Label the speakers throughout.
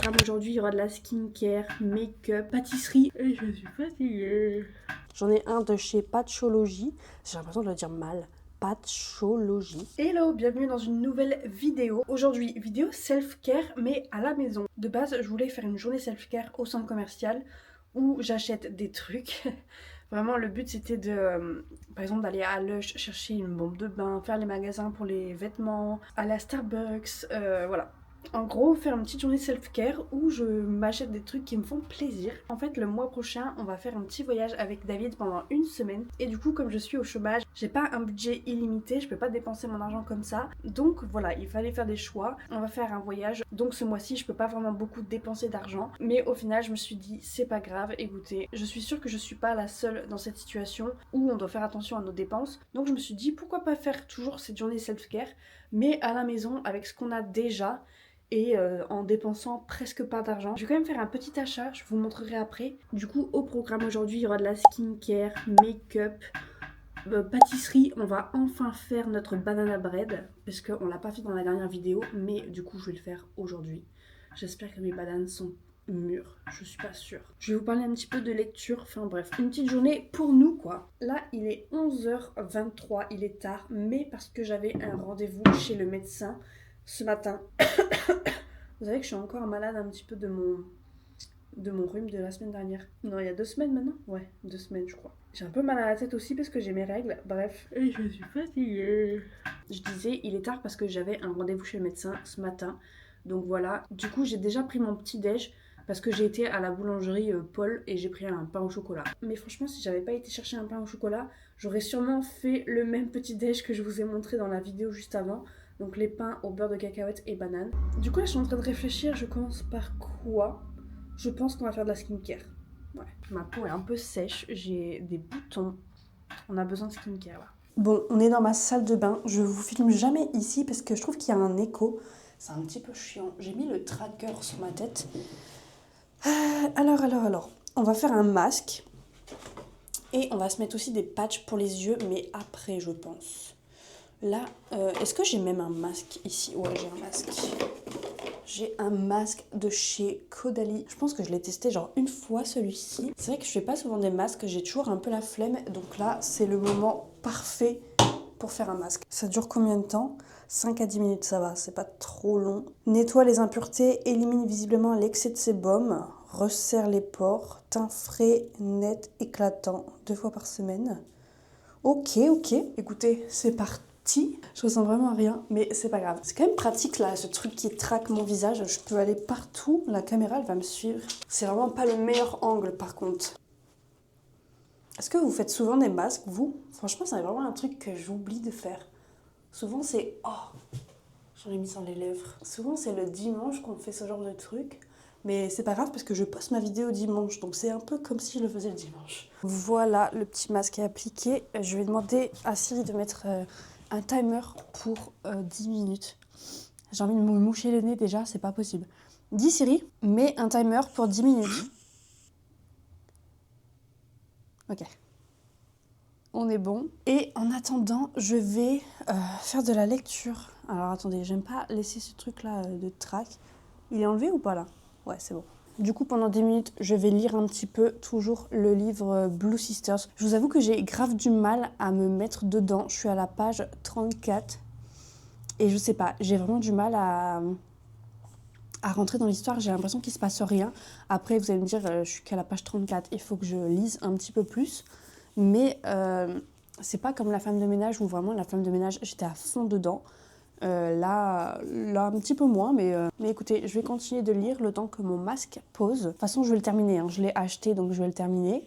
Speaker 1: programme aujourd'hui, il y aura de la skincare, make-up, pâtisserie. Et je suis fatiguée. J'en ai un de chez Patchology. J'ai l'impression de le dire mal. Patchology. Hello, bienvenue dans une nouvelle vidéo. Aujourd'hui, vidéo self-care mais à la maison. De base, je voulais faire une journée self-care au centre commercial où j'achète des trucs. Vraiment, le but c'était de, par exemple, d'aller à Lush chercher une bombe de bain, faire les magasins pour les vêtements, aller à Starbucks, voilà. En gros, faire une petite journée self-care où je m'achète des trucs qui me font plaisir. En fait, le mois prochain, on va faire un petit voyage avec David pendant une semaine. Et du coup, comme je suis au chômage, j'ai pas un budget illimité, je peux pas dépenser mon argent comme ça. Donc voilà, il fallait faire des choix. On va faire un voyage. Donc ce mois-ci, je peux pas vraiment beaucoup dépenser d'argent. Mais au final, je me suis dit, c'est pas grave, écoutez, je suis sûre que je suis pas la seule dans cette situation où on doit faire attention à nos dépenses. Donc je me suis dit, pourquoi pas faire toujours cette journée self-care, mais à la maison avec ce qu'on a déjà et en dépensant presque pas d'argent. Je vais quand même faire un petit achat, je vous montrerai après. Du coup, au programme aujourd'hui, il y aura de la skincare, make-up, pâtisserie. On va enfin faire notre banana bread parce qu'on l'a pas fait dans la dernière vidéo, mais du coup, je vais le faire aujourd'hui. J'espère que mes bananes sont mûres, je suis pas sûre. Je vais vous parler un petit peu de lecture, enfin bref, une petite journée pour nous quoi. Là, il est 11h23, il est tard, mais parce que j'avais un rendez-vous chez le médecin ce matin. Vous savez que je suis encore malade un petit peu de mon rhume de la semaine dernière. Non, il y a 2 semaines maintenant. Ouais, 2 semaines je crois. J'ai un peu mal à la tête aussi parce que j'ai mes règles. Bref. Et je suis fatiguée. Je disais, il est tard parce que j'avais un rendez-vous chez le médecin ce matin. Donc voilà. Du coup, j'ai déjà pris mon petit déj parce que j'ai été à la boulangerie Paul et j'ai pris un pain au chocolat. Mais franchement, si j'avais pas été chercher un pain au chocolat, j'aurais sûrement fait le même petit déj que je vous ai montré dans la vidéo juste avant. Donc les pains au beurre de cacahuète et banane. Du coup là je suis en train de réfléchir, je commence par quoi? Je pense qu'on va faire de la skincare. Ouais. Ma peau est un peu sèche, j'ai des boutons. On a besoin de skincare là. Bon, on est dans ma salle de bain. Je vous filme jamais ici parce que je trouve qu'il y a un écho. C'est un petit peu chiant. J'ai mis le tracker sur ma tête. Alors. On va faire un masque. Et on va se mettre aussi des patchs pour les yeux, mais après je pense. Là, est-ce que j'ai même un masque ici? Ouais, j'ai un masque. J'ai un masque de chez Caudalie. Je pense que je l'ai testé genre une fois celui-ci. C'est vrai que je fais pas souvent des masques, j'ai toujours un peu la flemme. Donc là, c'est le moment parfait pour faire un masque. Ça dure combien de temps? 5 à 10 minutes, ça va, c'est pas trop long. Nettoie les impuretés, élimine visiblement l'excès de sébum, resserre les pores, teint frais, net, éclatant, 2 fois par semaine. Ok. Écoutez, c'est parti. Je ressens vraiment rien, mais c'est pas grave. C'est quand même pratique là, ce truc qui traque mon visage. Je peux aller partout, la caméra elle va me suivre. C'est vraiment pas le meilleur angle par contre. Est-ce que vous faites souvent des masques, vous? Franchement, c'est vraiment un truc que j'oublie de faire. Souvent c'est... Oh, j'en ai mis sur les lèvres. Souvent c'est le dimanche qu'on fait ce genre de truc. Mais c'est pas grave parce que je poste ma vidéo dimanche, donc c'est un peu comme si je le faisais le dimanche. Voilà, le petit masque est appliqué. Je vais demander à Siri de mettre un timer pour 10 minutes. J'ai envie de me moucher le nez déjà, c'est pas possible. Dis Siri, mets un timer pour 10 minutes. Ok. On est bon. Et en attendant, je vais faire de la lecture. Alors attendez, j'aime pas laisser ce truc là de track. Il est enlevé ou pas là? Ouais, c'est bon. Du coup, pendant 10 minutes, je vais lire un petit peu toujours le livre Blue Sisters. Je vous avoue que j'ai grave du mal à me mettre dedans. Je suis à la page 34. Et je sais pas, j'ai vraiment du mal à rentrer dans l'histoire. J'ai l'impression qu'il se passe rien. Après, vous allez me dire, je suis qu'à la page 34. Il faut que je lise un petit peu plus. Mais c'est pas comme La femme de ménage où vraiment La femme de ménage, j'étais à fond dedans. Là, un petit peu moins, mais écoutez, je vais continuer de lire le temps que mon masque pose. De toute façon, je vais le terminer, hein. Je l'ai acheté, donc je vais le terminer.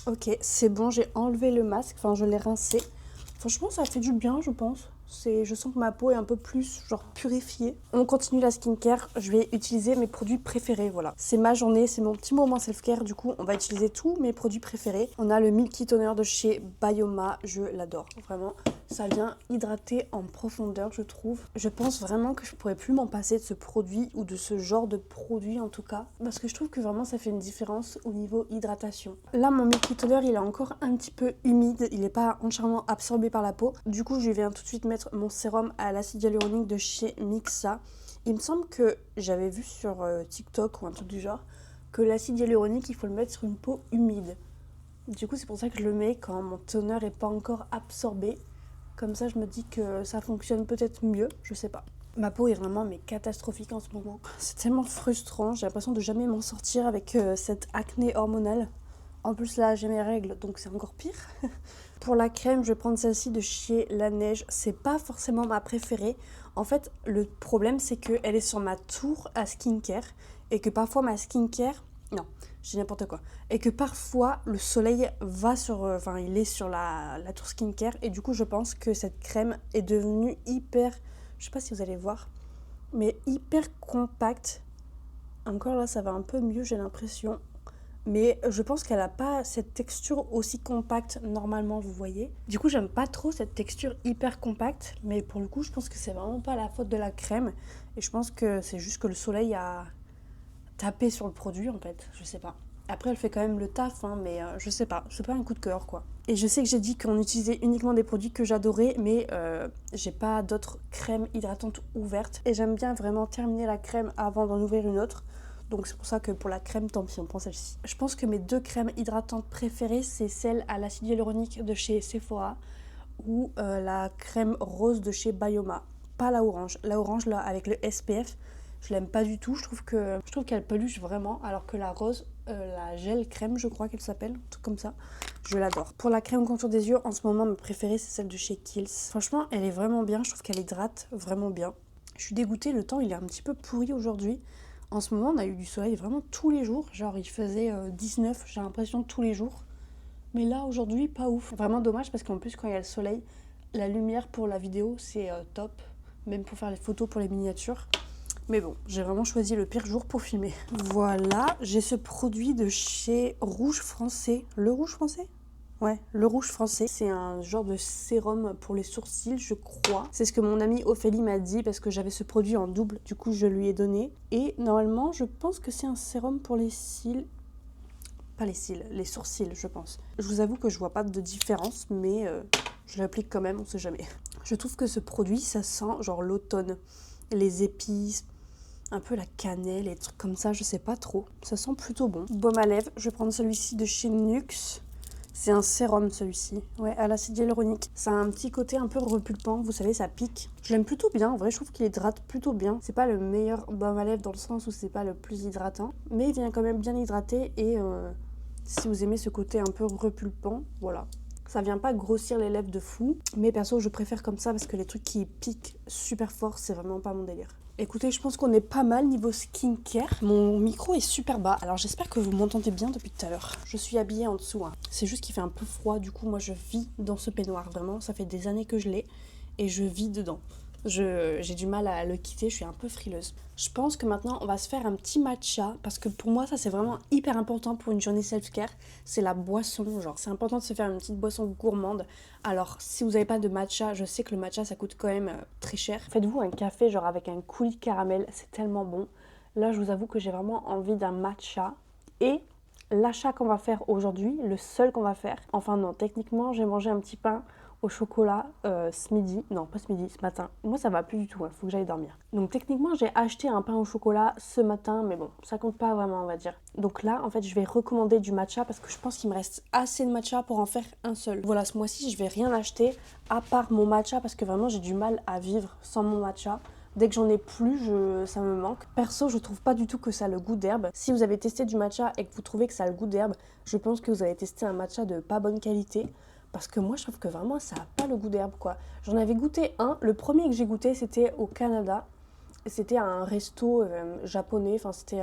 Speaker 1: Ok, c'est bon, j'ai enlevé le masque, enfin je l'ai rincé. Franchement, ça fait du bien, je pense. Je sens que ma peau est un peu plus genre purifiée. On continue la skincare. Je vais utiliser mes produits préférés, voilà. C'est ma journée, c'est mon petit moment self-care. Du coup, on va utiliser tous mes produits préférés. On a le Milky Toner de chez Bioma. Je l'adore, vraiment. Ça vient hydrater en profondeur, je trouve. Je pense vraiment que je pourrais plus m'en passer de ce produit ou de ce genre de produit en tout cas. Parce que je trouve que vraiment ça fait une différence au niveau hydratation. Là, mon Milky Toner, il est encore un petit peu humide. Il n'est pas entièrement absorbé par la peau. Du coup, je viens tout de suite mettre mon sérum à l'acide hyaluronique de chez Mixa. Il me semble que j'avais vu sur TikTok ou un truc du genre que l'acide hyaluronique, il faut le mettre sur une peau humide. Du coup, c'est pour ça que je le mets quand mon toner n'est pas encore absorbé. Comme ça, je me dis que ça fonctionne peut-être mieux, je sais pas. Ma peau est vraiment mais catastrophique en ce moment. C'est tellement frustrant, j'ai l'impression de jamais m'en sortir avec cette acné hormonale. En plus là, j'ai mes règles, donc c'est encore pire. Pour la crème, je vais prendre celle-ci de chez La Neige. C'est pas forcément ma préférée. En fait, le problème, c'est qu'elle est sur ma tour à skincare et que parfois ma skincare... Non, je dis n'importe quoi. Et que parfois, le soleil va sur... il est sur la tour skincare et du coup, je pense que cette crème est devenue hyper... Je sais pas si vous allez voir, mais hyper compacte. Encore là, ça va un peu mieux, j'ai l'impression. Mais je pense qu'elle n'a pas cette texture aussi compacte normalement, vous voyez. Du coup, j'aime pas trop cette texture hyper compacte. Mais pour le coup, je pense que c'est vraiment pas la faute de la crème. Et je pense que c'est juste que le soleil a tapé sur le produit, en fait. Je sais pas. Après, elle fait quand même le taf, hein, mais je sais pas. C'est pas un coup de cœur, quoi. Et je sais que j'ai dit qu'on utilisait uniquement des produits que j'adorais, mais j'ai pas d'autres crèmes hydratantes ouvertes. Et j'aime bien vraiment terminer la crème avant d'en ouvrir une autre. Donc c'est pour ça que pour la crème, tant pis, on prend celle-ci. Je pense que mes 2 crèmes hydratantes préférées, c'est celle à l'acide hyaluronique de chez Sephora ou la crème rose de chez Bioma. Pas la orange. La orange, là, avec le SPF, je l'aime pas du tout. Je trouve qu'elle peluche vraiment, alors que la rose, la gel crème, je crois qu'elle s'appelle, un truc comme ça, je l'adore. Pour la crème contour des yeux, en ce moment, ma préférée, c'est celle de chez Kiehl's. Franchement, elle est vraiment bien. Je trouve qu'elle hydrate vraiment bien. Je suis dégoûtée, le temps, il est un petit peu pourri aujourd'hui. En ce moment, on a eu du soleil vraiment tous les jours. Genre, il faisait 19, j'ai l'impression, tous les jours. Mais là, aujourd'hui, pas ouf. Vraiment dommage parce qu'en plus, quand il y a le soleil, la lumière pour la vidéo, c'est top. Même pour faire les photos pour les miniatures. Mais bon, j'ai vraiment choisi le pire jour pour filmer. Voilà, j'ai ce produit de chez Rouge Français. Le Rouge Français ? Ouais, le Rouge Français, c'est un genre de sérum pour les sourcils, je crois. C'est ce que mon amie Ophélie m'a dit parce que j'avais ce produit en double, du coup je lui ai donné. Et normalement, je pense que c'est un sérum pour les cils. Pas les cils, les sourcils, je pense. Je vous avoue que je vois pas de différence, mais je l'applique quand même, on sait jamais. Je trouve que ce produit, ça sent genre l'automne, les épices, un peu la cannelle et des trucs comme ça, je sais pas trop. Ça sent plutôt bon. Baume à lèvres, je vais prendre celui-ci de chez Nuxe. C'est un sérum celui-ci, ouais, à l'acide hyaluronique. Ça a un petit côté un peu repulpant, vous savez, ça pique. Je l'aime plutôt bien, en vrai, je trouve qu'il hydrate plutôt bien. C'est pas le meilleur baume à lèvres dans le sens où c'est pas le plus hydratant, mais il vient quand même bien hydrater et si vous aimez ce côté un peu repulpant, voilà. Ça vient pas grossir les lèvres de fou, mais perso, je préfère comme ça parce que les trucs qui piquent super fort, c'est vraiment pas mon délire. Écoutez, je pense qu'on est pas mal niveau skincare. Mon micro est super bas, alors j'espère que vous m'entendez bien depuis tout à l'heure. Je suis habillée en dessous, hein. C'est juste qu'il fait un peu froid, du coup moi je vis dans ce peignoir, vraiment. Ça fait des années que je l'ai et je vis dedans. J'ai du mal à le quitter, je suis un peu frileuse. Je pense que maintenant on va se faire un petit matcha parce que pour moi ça c'est vraiment hyper important pour une journée self-care. C'est la boisson, genre c'est important de se faire une petite boisson gourmande. Alors si vous n'avez pas de matcha, je sais que le matcha ça coûte quand même très cher. Faites-vous un café genre avec un coulis de caramel, c'est tellement bon. Là je vous avoue que j'ai vraiment envie d'un matcha. Et l'achat qu'on va faire aujourd'hui, le seul qu'on va faire, enfin non, techniquement j'ai mangé un petit pain au chocolat ce midi, non pas ce midi, ce matin. Moi ça va plus du tout, hein, faut que j'aille dormir. Donc techniquement j'ai acheté un pain au chocolat ce matin, mais bon, ça compte pas vraiment on va dire. Donc là en fait je vais recommander du matcha parce que je pense qu'il me reste assez de matcha pour en faire un seul. Voilà, ce mois-ci je vais rien acheter à part mon matcha parce que vraiment j'ai du mal à vivre sans mon matcha. Dès que j'en ai plus, ça me manque. Perso, je trouve pas du tout que ça a le goût d'herbe. Si vous avez testé du matcha et que vous trouvez que ça a le goût d'herbe, je pense que vous avez testé un matcha de pas bonne qualité. Parce que moi, je trouve que vraiment, ça n'a pas le goût d'herbe, quoi. J'en avais goûté un. Le premier que j'ai goûté, c'était au Canada. C'était un resto japonais. Enfin, c'était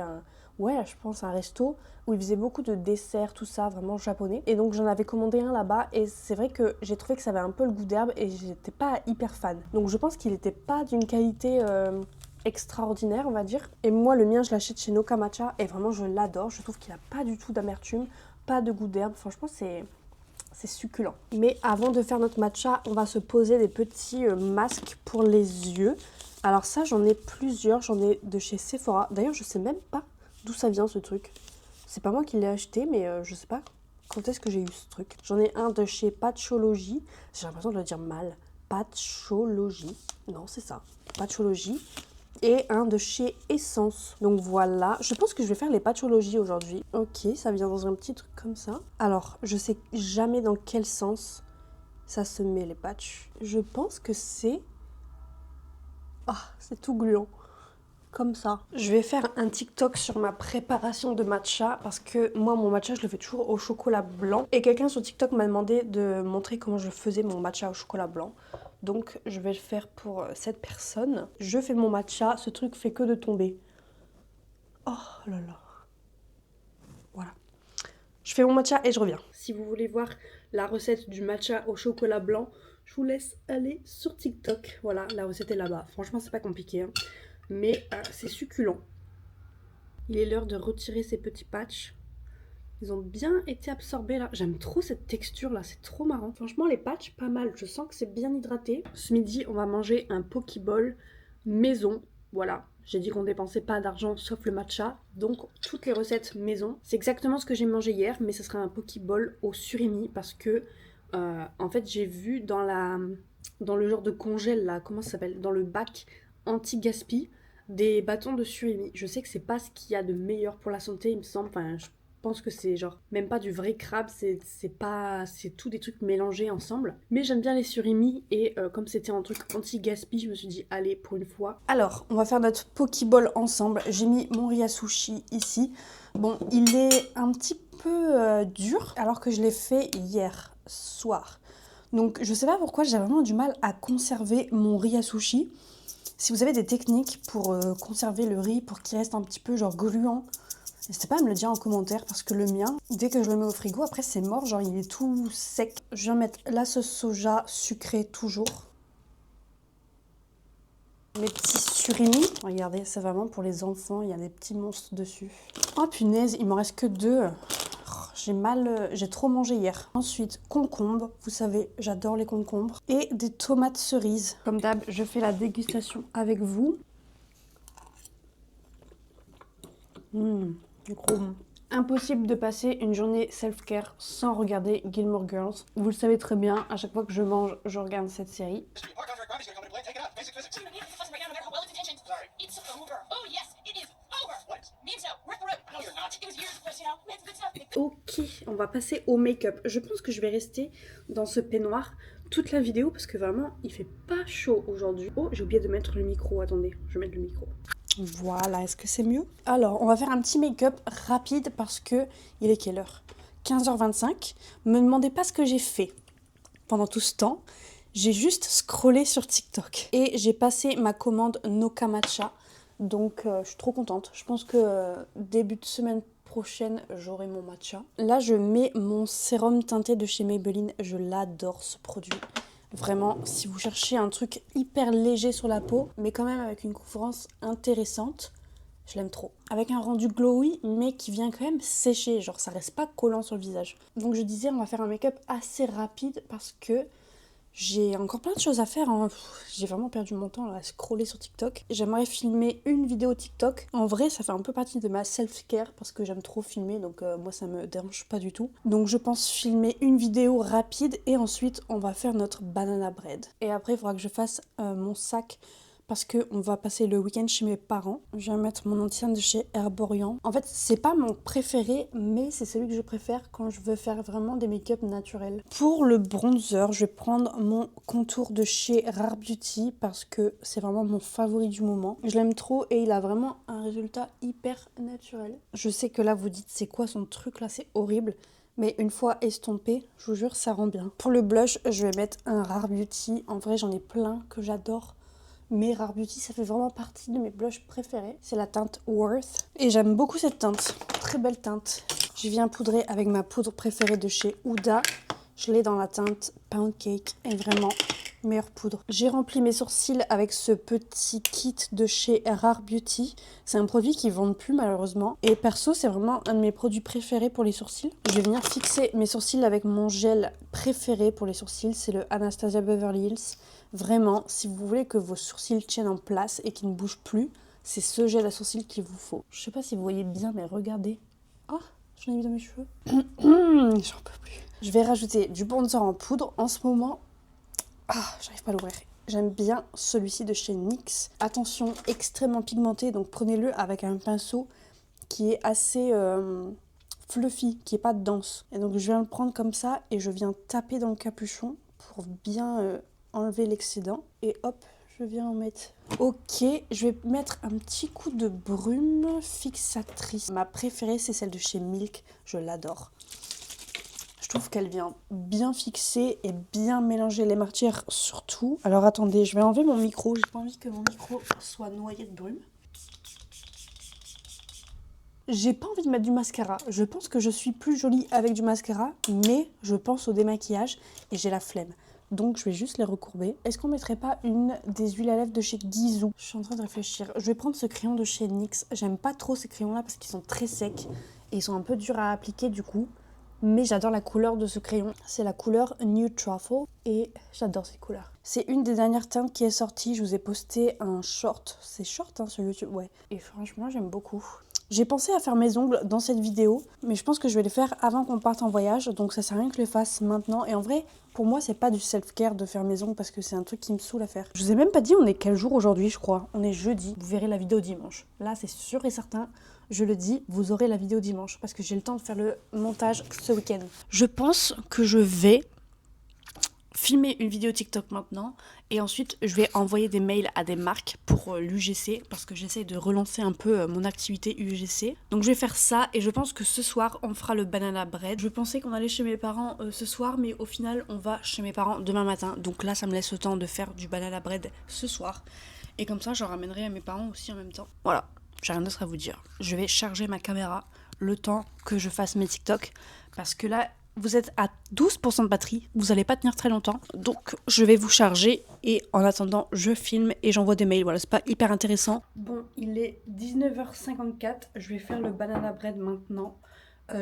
Speaker 1: je pense un resto où ils faisaient beaucoup de desserts, tout ça, vraiment japonais. Et donc, j'en avais commandé un là-bas. Et c'est vrai que j'ai trouvé que ça avait un peu le goût d'herbe et j'étais pas hyper fan. Donc, je pense qu'il n'était pas d'une qualité extraordinaire, on va dire. Et moi, le mien, je l'achète chez Noka Matcha. Et vraiment, je l'adore. Je trouve qu'il n'a pas du tout d'amertume, pas de goût d'herbe. Franchement, c'est succulent. Mais avant de faire notre matcha, on va se poser des petits masques pour les yeux. Alors ça, j'en ai plusieurs. J'en ai de chez Sephora. D'ailleurs, je sais même pas d'où ça vient ce truc. C'est pas moi qui l'ai acheté, mais je sais pas Quand est-ce que j'ai eu ce truc? J'en ai un de chez Patchology. J'ai l'impression de le dire mal. Patchology. Non, c'est ça. Patchology. Et un de chez Essence. Donc voilà. Je pense que je vais faire les Patchology aujourd'hui. Ok, ça vient dans un petit truc comme ça. Alors, je sais jamais dans quel sens ça se met les patchs. Je pense que c'est... Ah, c'est tout gluant. Comme ça. Je vais faire un TikTok sur ma préparation de matcha parce que moi, mon matcha, je le fais toujours au chocolat blanc. Et quelqu'un sur TikTok m'a demandé de montrer comment je faisais mon matcha au chocolat blanc. Donc, je vais le faire pour cette personne. Je fais mon matcha, ce truc fait que de tomber. Oh là là. Voilà. Je fais mon matcha et je reviens. Si vous voulez voir la recette du matcha au chocolat blanc, je vous laisse aller sur TikTok. Voilà, la recette est là-bas. Franchement, c'est pas compliqué, hein. Mais c'est succulent. Il est l'heure de retirer ces petits patchs. Ils ont bien été absorbés là. J'aime trop cette texture là, c'est trop marrant. Franchement, les patchs, pas mal. Je sens que c'est bien hydraté. Ce midi, on va manger un pokéball maison. Voilà. J'ai dit qu'on dépensait pas d'argent sauf le matcha. Donc, toutes les recettes maison. C'est exactement ce que j'ai mangé hier, mais ce sera un pokéball au surimi parce que, en fait, j'ai vu dans le genre de congèle là, comment ça s'appelle? Dans le bac anti-gaspi, des bâtons de surimi. Je sais que c'est pas ce qu'il y a de meilleur pour la santé, il me semble. Enfin, je pense que c'est genre même pas du vrai crabe, c'est tout des trucs mélangés ensemble. Mais j'aime bien les surimi et comme c'était un truc anti-gaspi, je me suis dit allez pour une fois. Alors, on va faire notre pokéball ensemble. J'ai mis mon riz à sushi ici. Bon, il est un petit peu dur alors que je l'ai fait hier soir. Donc je sais pas pourquoi j'ai vraiment du mal à conserver mon riz à sushi. Si vous avez des techniques pour conserver le riz, pour qu'il reste un petit peu genre gluant, n'hésitez pas à me le dire en commentaire parce que le mien, dès que je le mets au frigo, après c'est mort, genre il est tout sec. Je viens mettre la sauce soja sucrée toujours. Mes petits surimi. Regardez, c'est vraiment pour les enfants, il y a des petits monstres dessus. Oh punaise, il m'en reste que 2. J'ai trop mangé hier. Ensuite, concombre. Vous savez, j'adore les concombres. Et des tomates cerises. Comme d'hab, je fais la dégustation avec vous. Du gros bon. Impossible de passer une journée self-care sans regarder Gilmore Girls. Vous le savez très bien, à chaque fois que je mange, je regarde cette série. Ok, on va passer au make-up. Je pense que je vais rester dans ce peignoir toute la vidéo parce que vraiment, il fait pas chaud aujourd'hui. Oh, j'ai oublié de mettre le micro. Attendez, je vais mettre le micro. Voilà, est-ce que c'est mieux? Alors, on va faire un petit make-up rapide parce que il est quelle heure? 15h25. Me demandez pas ce que j'ai fait pendant tout ce temps. J'ai juste scrollé sur TikTok et j'ai passé ma commande Noka Matcha. Donc, je suis trop contente. Je pense que début de semaine prochaine, j'aurai mon matcha. Là, je mets mon sérum teinté de chez Maybelline. Je l'adore, ce produit. Vraiment, si vous cherchez un truc hyper léger sur la peau, mais quand même avec une couvrance intéressante, je l'aime trop. Avec un rendu glowy, mais qui vient quand même sécher. Genre, ça reste pas collant sur le visage. Donc, je disais, on va faire un make-up assez rapide parce que j'ai encore plein de choses à faire, hein. J'ai vraiment perdu mon temps là, à scroller sur TikTok. J'aimerais filmer une vidéo TikTok. En vrai, ça fait un peu partie de ma self-care parce que j'aime trop filmer, donc moi ça me dérange pas du tout. Donc je pense filmer une vidéo rapide et ensuite on va faire notre banana bread. Et après, il faudra que je fasse mon sac parce qu'on va passer le week-end chez mes parents. Je vais mettre mon anti-cerne de chez Herborian. En fait, c'est pas mon préféré, mais c'est celui que je préfère quand je veux faire vraiment des make-up naturels. Pour le bronzer, je vais prendre mon contour de chez Rare Beauty parce que c'est vraiment mon favori du moment. Je l'aime trop et il a vraiment un résultat hyper naturel. Je sais que là, vous dites, c'est quoi son truc là? C'est horrible. Mais une fois estompé, je vous jure, ça rend bien. Pour le blush, je vais mettre un Rare Beauty. En vrai, j'en ai plein que j'adore. Mais Rare Beauty, ça fait vraiment partie de mes blushs préférés. C'est la teinte Worth. Et j'aime beaucoup cette teinte. Très belle teinte. Je viens poudrer avec ma poudre préférée de chez Huda. Je l'ai dans la teinte Pound Cake. Et vraiment, meilleure poudre. J'ai rempli mes sourcils avec ce petit kit de chez Rare Beauty. C'est un produit qu'ils ne vendent plus malheureusement. Et perso, c'est vraiment un de mes produits préférés pour les sourcils. Je vais venir fixer mes sourcils avec mon gel préféré pour les sourcils. C'est le Anastasia Beverly Hills. Vraiment, si vous voulez que vos sourcils tiennent en place et qu'ils ne bougent plus, c'est ce gel à sourcils qu'il vous faut. Je sais pas si vous voyez bien, mais regardez. Oh, J'en ai mis dans mes cheveux. J'en peux plus. Je vais rajouter du bronzer en poudre. En ce moment, j'arrive pas à l'ouvrir. J'aime bien celui-ci de chez NYX. Attention, extrêmement pigmenté, donc prenez-le avec un pinceau qui est assez fluffy, qui est pas dense. Et donc je viens le prendre comme ça et je viens taper dans le capuchon pour bien enlever l'excédent. Et hop, je viens en mettre. Ok, je vais mettre un petit coup de brume fixatrice. Ma préférée, c'est celle de chez Milk. Je l'adore. Je trouve qu'elle vient bien fixer et bien mélanger les matières surtout. Alors attendez, je vais enlever mon micro. J'ai pas envie que mon micro soit noyé de brume. J'ai pas envie de mettre du mascara. Je pense que je suis plus jolie avec du mascara, mais je pense au démaquillage et j'ai la flemme. Donc je vais juste les recourber. Est-ce qu'on mettrait pas une des huiles à lèvres de chez Gisou? Je suis en train de réfléchir. Je vais prendre ce crayon de chez NYX. J'aime pas trop ces crayons là parce qu'ils sont très secs et ils sont un peu durs à appliquer du coup. Mais j'adore la couleur de ce crayon. C'est la couleur Nude Truffle et j'adore ces couleurs. C'est une des dernières teintes qui est sortie. Je vous ai posté un short. C'est short hein, sur YouTube, ouais. Et franchement j'aime beaucoup. J'ai pensé à faire mes ongles dans cette vidéo, mais je pense que je vais les faire avant qu'on parte en voyage, donc ça sert à rien que je les fasse maintenant. Et en vrai, pour moi, c'est pas du self-care de faire mes ongles parce que c'est un truc qui me saoule à faire. Je vous ai même pas dit on est quel jour aujourd'hui, je crois. On est jeudi. Vous verrez la vidéo dimanche. Là, c'est sûr et certain. Je le dis, vous aurez la vidéo dimanche parce que j'ai le temps de faire le montage ce week-end. Je pense que je vais filmer une vidéo TikTok maintenant et ensuite je vais envoyer des mails à des marques pour l'UGC parce que j'essaie de relancer un peu mon activité UGC. Donc je vais faire ça et je pense que ce soir on fera le banana bread. Je pensais qu'on allait chez mes parents ce soir mais au final on va chez mes parents demain matin. Donc là ça me laisse le temps de faire du banana bread ce soir et comme ça j'en ramènerai à mes parents aussi en même temps. Voilà, j'ai rien d'autre à vous dire. Je vais charger ma caméra le temps que je fasse mes TikTok parce que là vous êtes à 12% de batterie, vous n'allez pas tenir très longtemps. Donc je vais vous charger et en attendant je filme et j'envoie des mails. Voilà, c'est pas hyper intéressant. Bon, il est 19h54, je vais faire le banana bread maintenant.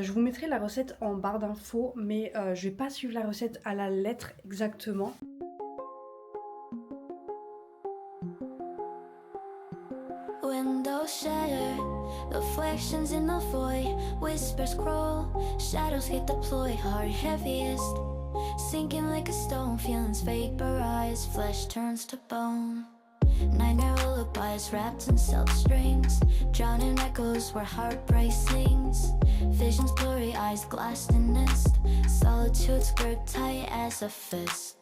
Speaker 1: Je vous mettrai la recette en barre d'infos, mais je vais pas suivre la recette à la lettre exactement. Windows shattered, reflections in the void, whispers crawl, shadows hit the ploy, heart heaviest, sinking like a stone, feelings vaporize, flesh turns to bone. Nightmare lullabies wrapped in silk strings, drowning echoes where heartbreak sings. Visions blurry, eyes glassed in mist, solitude's grip tight as a fist.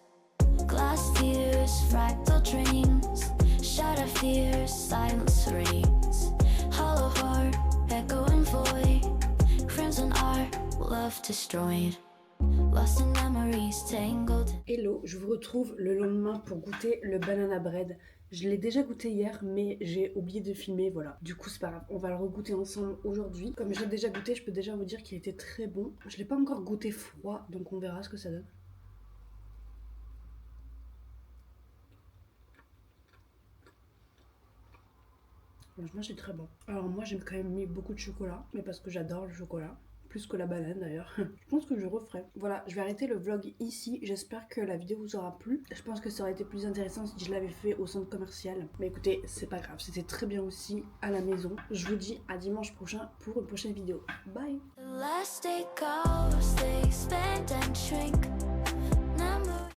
Speaker 1: Glass tears, fractal dreams, shadow fears, silence rings. Hollow heart, echoing void, crimson art, love destroyed. Lost in memories, tangled. Hello, je vous retrouve le lendemain pour goûter le banana bread. Je l'ai déjà goûté hier, mais j'ai oublié de filmer, voilà. Du coup, c'est pas grave, on va le regoûter ensemble aujourd'hui. Comme je l'ai déjà goûté, je peux déjà vous dire qu'il était très bon. Je l'ai pas encore goûté froid, donc on verra ce que ça donne. Franchement, c'est très bon. Alors moi, j'ai quand même mis beaucoup de chocolat, mais parce que j'adore le chocolat. Plus que la banane d'ailleurs. Je pense que je referai. Voilà, je vais arrêter le vlog ici. J'espère que la vidéo vous aura plu. Je pense que ça aurait été plus intéressant si je l'avais fait au centre commercial. Mais écoutez, c'est pas grave. C'était très bien aussi à la maison. Je vous dis à dimanche prochain pour une prochaine vidéo. Bye!